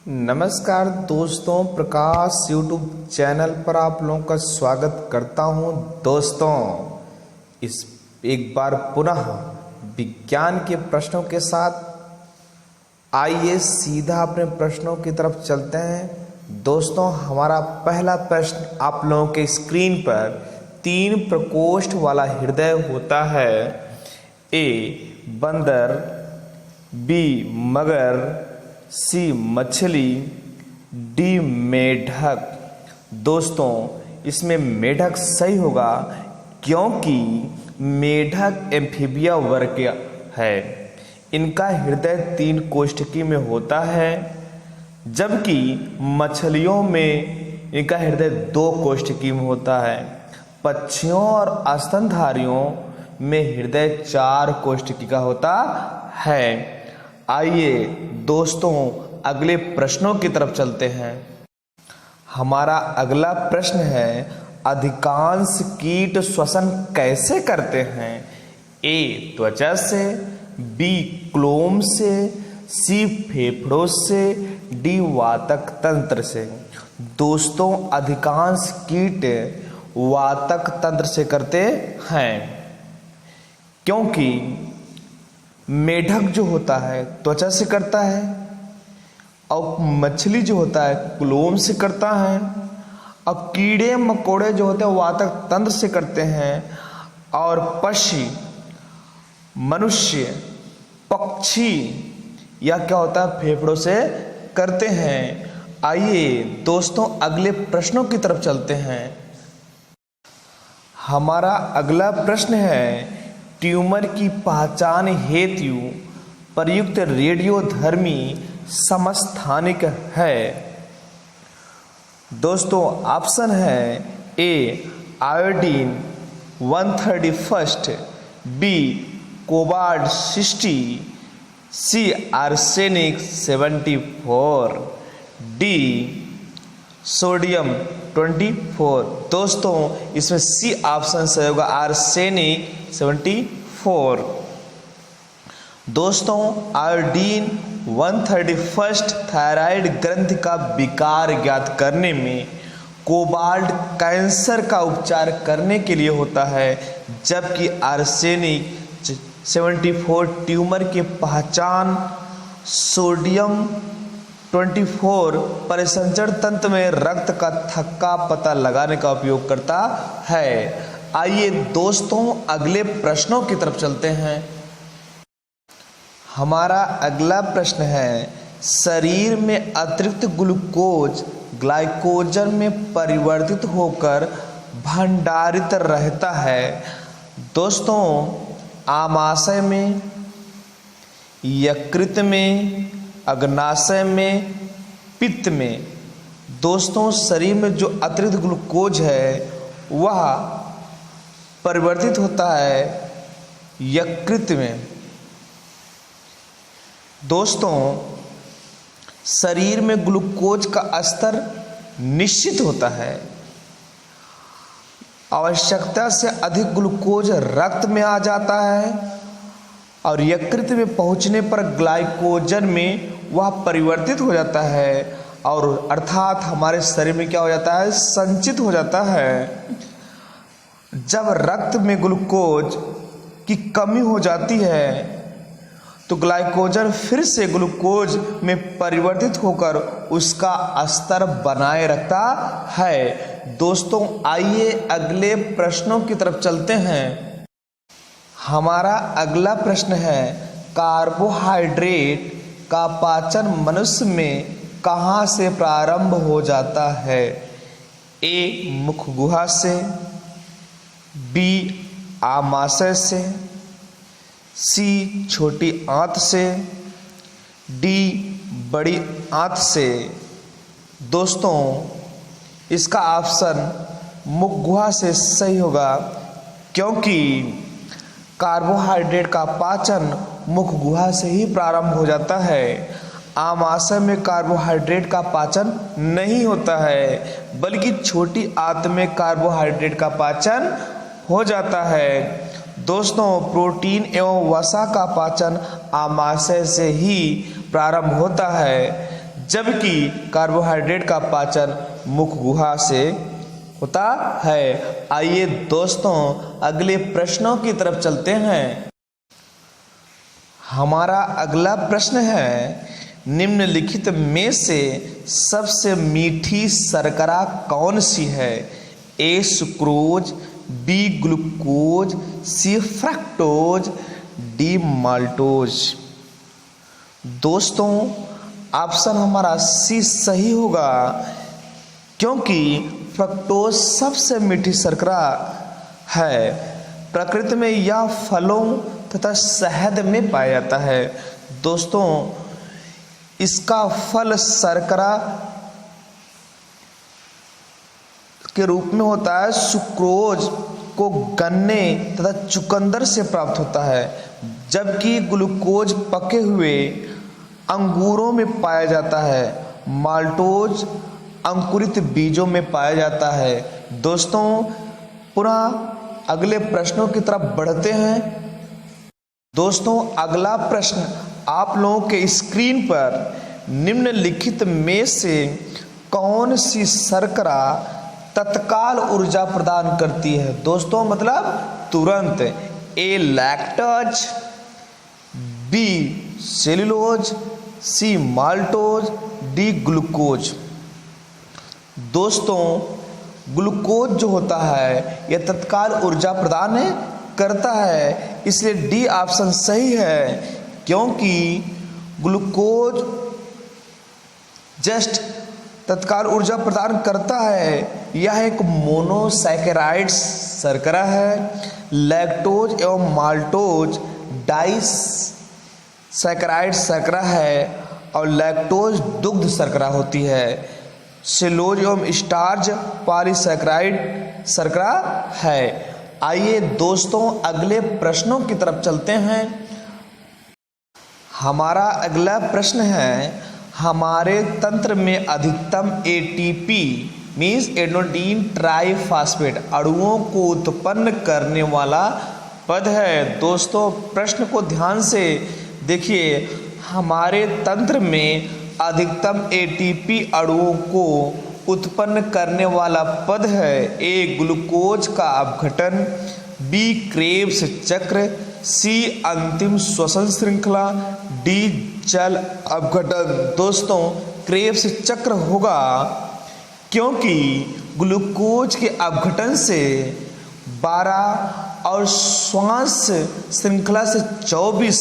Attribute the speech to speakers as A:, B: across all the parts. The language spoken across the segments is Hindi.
A: नमस्कार दोस्तों, प्रकाश यूट्यूब चैनल पर आप लोगों का स्वागत करता हूं। दोस्तों, इस एक बार पुनः विज्ञान के प्रश्नों के साथ आइए सीधा अपने प्रश्नों की तरफ चलते हैं। दोस्तों, हमारा पहला प्रश्न आप लोगों के स्क्रीन पर 3 प्रकोष्ठ वाला हृदय होता है। ए बंदर, बी मगर, सी मछली, डी मेढक। दोस्तों, इसमें मेढक सही होगा क्योंकि मेढक एम्फीबिया वर्ग है। इनका हृदय 3 कोष्ठकी में होता है, जबकि मछलियों में इनका हृदय 2 कोष्ठकी में होता है। पक्षियों और स्तनधारियों में हृदय 4 कोष्ठकी का होता है। आइए दोस्तों, अगले प्रश्नों की तरफ चलते हैं। हमारा अगला प्रश्न है, अधिकांश कीट श्वसन कैसे करते हैं? ए त्वचा से, बी क्लोम से, सी फेफड़ों से, डी वातक तंत्र से। दोस्तों, अधिकांश कीट वातक तंत्र से करते हैं, क्योंकि मेढक जो होता है त्वचा से करता है और मछली जो होता है क्लोम से करता है और कीड़े मकोड़े जो होते हैं वातक तंत्र से करते हैं और पक्षी, मनुष्य, पक्षी या क्या होता है फेफड़ों से करते हैं। आइए दोस्तों, अगले प्रश्नों की तरफ चलते हैं। हमारा अगला प्रश्न है, ट्यूमर की पहचान हेतु प्रयुक्त रेडियोधर्मी समस्थानिक है। दोस्तों, ऑप्शन है A iodine 131, B cobalt 60, C arsenic 74, D sodium 24। दोस्तों, इसमें सी ऑप्शन सही होगा, आर्सेनिक 74। दोस्तों, आयोडीन 131 थायराइड ग्रंथि का विकार ज्ञात करने में, कोबाल्ट कैंसर का उपचार करने के लिए होता है, जबकि आर्सेनिक 74 ट्यूमर की पहचान, सोडियम 24 परिसंचरण तंत्र में रक्त का थक्का पता लगाने का उपयोग करता है। आइए दोस्तों, अगले प्रश्नों की तरफ चलते हैं। हमारा अगला प्रश्न है, शरीर में अतिरिक्त ग्लूकोज ग्लाइकोजन में परिवर्तित होकर भंडारित रहता है। दोस्तों, आमाशय में, यकृत में, अग्नाशय में, पित्त में। दोस्तों, शरीर में जो अतिरिक्त ग्लूकोज है वह परिवर्तित होता है यकृत में। दोस्तों, शरीर में ग्लूकोज का स्तर निश्चित होता है। आवश्यकता से अधिक ग्लूकोज रक्त में आ जाता है और यकृत में पहुंचने पर ग्लाइकोजन में वह परिवर्तित हो जाता है और अर्थात हमारे शरीर में क्या हो जाता है, संचित हो जाता है। जब रक्त में ग्लूकोज की कमी हो जाती है तो ग्लाइकोजन फिर से ग्लूकोज में परिवर्तित होकर उसका स्तर बनाए रखता है। दोस्तों, आइए अगले प्रश्नों की तरफ चलते हैं। हमारा अगला प्रश्न है, कार्बोहाइड्रेट का पाचन मनुष्य में कहाँ से प्रारंभ हो जाता है? ए मुख गुहा से, बी आमाशय से, सी छोटी आंत से, डी बड़ी आंत से। दोस्तों, इसका ऑप्शन मुख गुहा से सही होगा, क्योंकि कार्बोहाइड्रेट का पाचन मुख गुहा से ही प्रारंभ हो जाता है। आमाशय में कार्बोहाइड्रेट का पाचन नहीं होता है, बल्कि छोटी आंत में कार्बोहाइड्रेट का पाचन हो जाता है। दोस्तों, प्रोटीन एवं वसा का पाचन आमाशय से ही प्रारंभ होता है, जबकि कार्बोहाइड्रेट का पाचन मुख गुहा से होता है। आइए दोस्तों अगले प्रश्नों की तरफ चलते हैं। हमारा अगला प्रश्न है, निम्नलिखित में से सबसे मीठी शर्करा कौन सी है? ए सुक्रोज, बी ग्लूकोज, सी फ्रक्टोज, डी माल्टोज। दोस्तों ऑप्शन हमारा सी सही होगा, क्योंकि फ्रक्टोज सबसे मीठी शर्करा है। प्रकृति में यह फलों तथा शहद में पाया जाता है। दोस्तों इसका फल शर्करा के रूप में होता है। सुक्रोज को गन्ने तथा चुकंदर से प्राप्त होता है, जबकि ग्लूकोज पके हुए अंगूरों में पाया जाता है। माल्टोज अंकुरित बीजों में पाया जाता है। दोस्तों पुनः अगले प्रश्नों की तरफ बढ़ते हैं। दोस्तों अगला प्रश्न आप लोगों के स्क्रीन पर, निम्नलिखित में से कौन सी शर्करा तत्काल ऊर्जा प्रदान करती है? दोस्तों मतलब तुरंत। ए लैक्टोज, बी सेल्यूलोज, सी माल्टोज, डी ग्लूकोज। दोस्तों ग्लूकोज जो होता है यह तत्काल ऊर्जा प्रदान करता है, इसलिए डी ऑप्शन सही है, क्योंकि ग्लूकोज जस्ट तत्काल ऊर्जा प्रदान करता है। यह एक मोनोसैकेराइड शर्करा है। लैक्टोज एवं माल्टोज डाइसैकेराइड शर्करा है और लैक्टोज दुग्ध शर्करा होती है। सेलुलोज एवं स्टार्च पॉलीसैकेराइड शर्करा है। आइए दोस्तों अगले प्रश्नों की तरफ चलते हैं। हमारा अगला प्रश्न है, हमारे तंत्र में अधिकतम एटीपी मीन्स एडेनोसिन ट्राइफॉस्फेट अणुओं को उत्पन्न करने वाला पद है। दोस्तों प्रश्न को ध्यान से देखिए। हमारे तंत्र में अधिकतम एटीपी अणुओं को उत्पन्न करने वाला पद है। ए ग्लूकोज का अपघटन, बी क्रेब्स चक्र, सी अंतिम श्वसन श्रृंखला, डी जल अपघटन। दोस्तों क्रेब्स चक्र होगा, क्योंकि ग्लूकोज के अपघटन से 12 और श्वास श्रृंखला से 24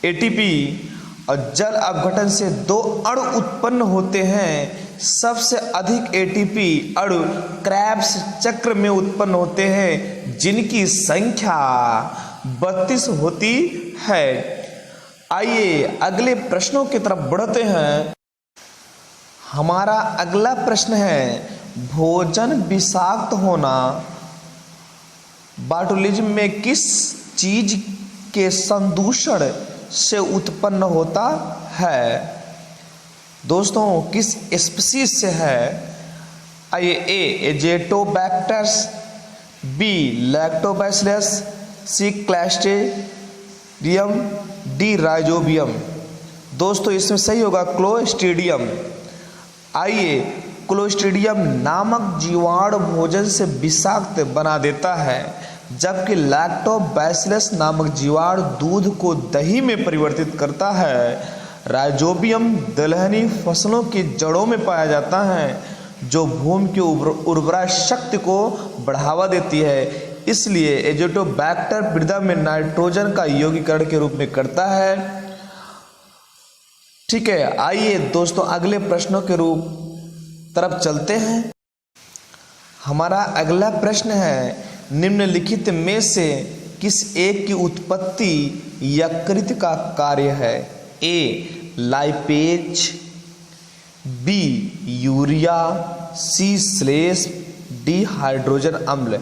A: एटीपी और जल अपघटन से 2 अणु उत्पन्न होते हैं। सबसे अधिक एटीपी अणु क्रेब्स चक्र में उत्पन्न होते हैं, जिनकी संख्या 32 होती है। आइए अगले प्रश्नों की तरफ बढ़ते हैं। हमारा अगला प्रश्न है, भोजन विषाक्त होना बॉटुलिज्म में किस चीज के संदूषण से उत्पन्न होता है? दोस्तों किस स्पीशीज से है? आइए ए एजेटोबैक्टर्स, बी लैक्टोबैसिलस, सी क्लैस्ट्रीडियम, डी राइजोबियम। दोस्तों इसमें सही होगा क्लोस्ट्रीडियम। आइए क्लोस्ट्रीडियम नामक जीवाणु भोजन से विषाक्त बना देता है, जबकि लैक्टोबैसिलस नामक जीवाणु दूध को दही में परिवर्तित करता है। राइजोबियम दलहनी फसलों की जड़ों में पाया जाता है, जो भूमि की उर्वरा शक्ति को बढ़ावा देती है। इसलिए एजेटोबैक्टर मृदा में नाइट्रोजन का यौगिकीकरण के रूप में करता है। ठीक है, आइए दोस्तों अगले प्रश्नों के रूप तरफ चलते हैं। हमारा अगला प्रश्न है, निम्नलिखित में से किस एक की उत्पत्ति यकृत का कार्य है? ए लाइपेज, बी यूरिया, सी श्लेष, डी हाइड्रोजन अम्ल।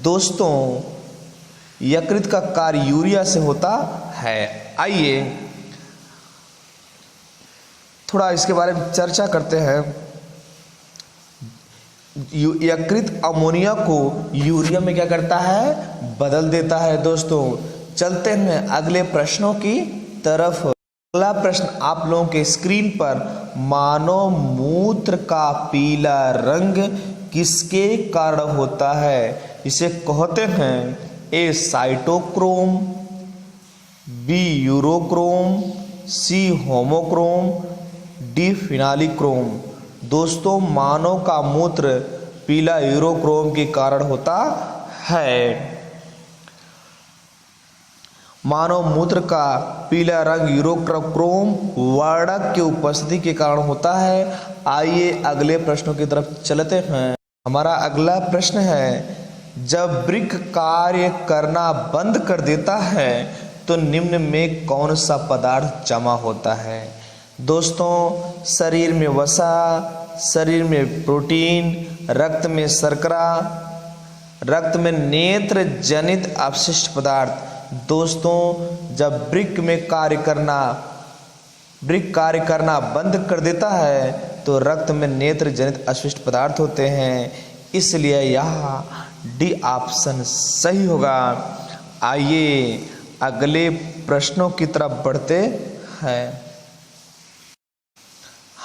A: दोस्तों यकृत का कार्य यूरिया से होता है। आइए थोड़ा इसके बारे में चर्चा करते हैं। यकृत अमोनिया को यूरिया में क्या करता है? बदल देता है। दोस्तों चलते हैं अगले प्रश्नों की तरफ। अगला प्रश्न आप लोगों के स्क्रीन पर, मानव मूत्र का पीला रंग किसके कारण होता है? इसे कहते हैं ए साइटोक्रोम, बी यूरोक्रोम, सी होमोक्रोम, डी फिनालिक्रोम। दोस्तों, मानव का मूत्र पीला यूरोक्रोम के कारण होता है। मानव मूत्र का पीला रंग यूरोक्रोम वर्णक की उपस्थिति के कारण होता है। आइए अगले प्रश्नों की तरफ चलते हैं। हमारा अगला प्रश्न है, जब वृक्क कार्य करना बंद कर देता है तो निम्न में कौन सा पदार्थ जमा होता है? दोस्तों, शरीर में वसा, शरीर में प्रोटीन, रक्त में शर्करा, रक्त में नेत्र जनित अपशिष्ट पदार्थ। दोस्तों, जब वृक्क कार्य करना बंद कर देता है तो रक्त में नेत्र जनित अपशिष्ट पदार्थ होते हैं, इसलिए यह डी ऑप्शन सही होगा। आइए अगले प्रश्नों की तरफ बढ़ते हैं।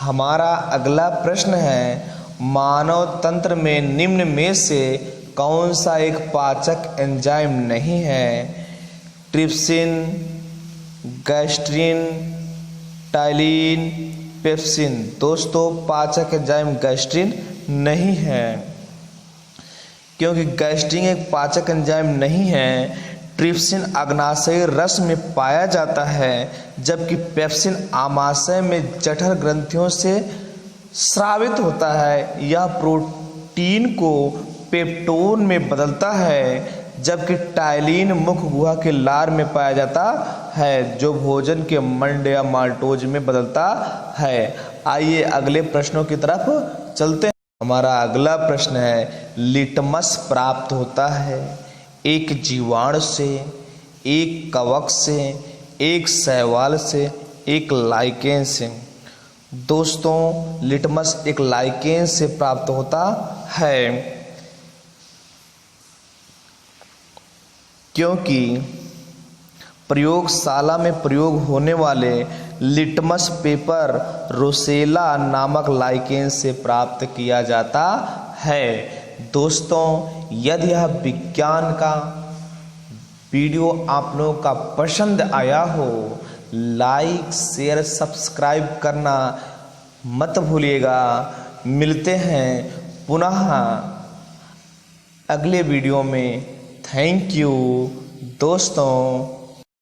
A: हमारा अगला प्रश्न है, मानव तंत्र में निम्न में से कौन सा एक पाचक एंजाइम नहीं है? Trypsin, gastrin, ptyalin, pepsin. दोस्तों, पाचक एंजाइम गैस्ट्रिन नहीं है, क्योंकि गैस्ट्रिन एक पाचक एंजाइम नहीं है। ट्रिप्सिन अग्नाशयी रस में पाया जाता है, जबकि पेप्सिन आमाशय में जठर ग्रंथियों से स्रावित होता है। यह प्रोटीन को पेप्टोन में बदलता है, जबकि टाइलिन मुख्य गुहा के लार में पाया जाता है, जो भोजन के मंड या माल्टोज में बदलता है। आइए अगले प्रश्नों की तरफ चलते हैं। हमारा अगला प्रश्न है, लिटमस प्राप्त होता है एक जीवाणु से, एक कवक से, एक शैवाल से, एक लाइकेन से। दोस्तों, लिटमस एक लाइकेन से प्राप्त होता है, क्योंकि प्रयोगशाला में प्रयोग होने वाले लिटमस पेपर रोसेला नामक लाइकेन से प्राप्त किया जाता है। दोस्तों, यदि यह विज्ञान का वीडियो आप लोगों का पसंद आया हो, लाइक शेयर सब्सक्राइब करना मत भूलिएगा। मिलते हैं पुनः अगले वीडियो में। थैंक यू दोस्तों।